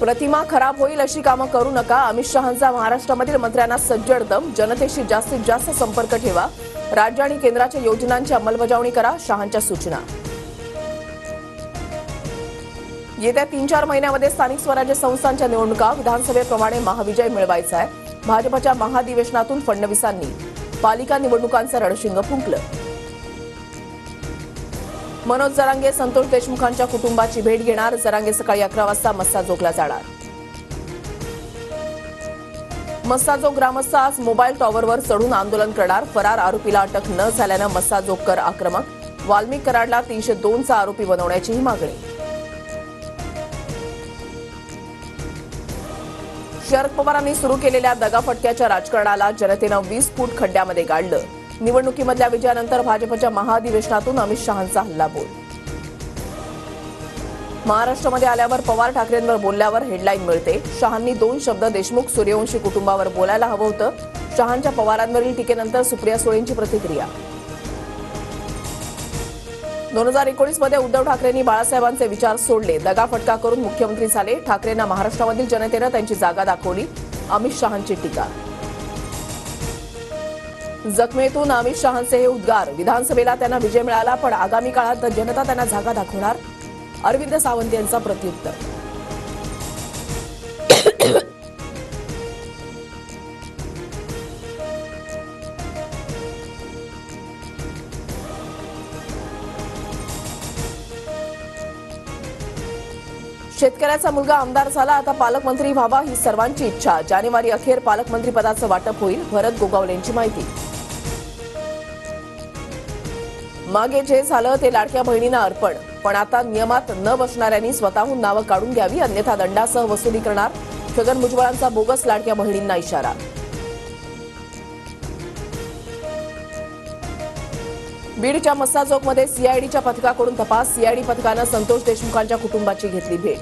प्रतिमा खराब होईल अशी कामं करू नका. अमित शहांचा महाराष्ट्रामधील मंत्र्यांना सज्जड दम. जनतेशी जास्तीत जास्त संपर्क ठेवा. राज्य आणि केंद्राच्या योजनांची अंमलबजावणी करा. शहांच्या सूचना. येत्या 3-4 महिन्यामध्ये स्थानिक स्वराज्य संस्थांच्या निवडणुका. विधानसभेप्रमाणे महाविजय मिळवायचा आहे. भाजपच्या महाधिवेशनातून फडणवीसांनी पालिका निवडणुकांचं रणशिंग फुंकलं. मनोज जरांगे संतोष देशमुखांच्या कुटुंबाची भेट घेणार. जरांगे सकाळी 11 वाजता मस्साजोगला जाणार. मस्साजोग ग्रामस्थ आज मोबाईल टॉवरवर चढून आंदोलन करणार. फरार आरोपीला अटक न झाल्यानं मस्साजोगकर आक्रमक. वाल्मिक कराडला 302चा आरोपी बनवण्याचीही मागणी. शरद पवारांनी सुरू केलेल्या दगाफटक्याच्या राजकारणाला जनतेनं 20 फूट खड्ड्यामध्ये गाडलं. निवडणुकीमधल्या विजयानंतर भाजपच्या महाधिवेशनातून अमित शहांचा हल्लाबोल. महाराष्ट्रामध्ये आल्यावर पवार ठाकरेंवर बोलल्यावर हेडलाईन मिळते. शहांनी 2 शब्द देशमुख सूर्यवंशी कुटुंबावर बोलायला हवं होतं. शहांच्या पवारांवरील टीकेनंतर सुप्रिया सुळेंची प्रतिक्रिया. 2019 मध्ये उद्धव ठाकरेंनी बाळासाहेबांचे विचार सोडले. दगाफटका करून मुख्यमंत्री झाले. ठाकरेंना महाराष्ट्रामधील जनतेनं त्यांची जागा दाखवली. अमित शहांची टीका. जखमेतून अमित शहांचे हे उद्गार. विधानसभेला त्यांना विजय मिळाला, पण आगामी काळात जनता त्यांना जागा दाखवणार. अरविंद सावंत यांचा प्रत्युत्तर. शेतकऱ्याचा मुलगा आमदार झाला, आता पालकमंत्री व्हावा ही सर्वांची इच्छा. जानेवारी अखेर पालकमंत्री पदाचं वाटप होईल. भरत गोगावलेंची माहिती. मागे जे झालं ते लाडक्या बहिणींना अर्पण, पण आता नियमात न बसणाऱ्यांनी स्वतःहून नावं काढून घ्यावी, अन्यथा दंडासह वसुली करणार. छगन भुजबळांचा बोगस लाडक्या बहिणींना इशारा. बीडच्या मस्साजोगमध्ये सीआयडीच्या पथकाकडून तपास. सीआयडी पथकानं संतोष देशमुखांच्या कुटुंबाची घेतली भेट.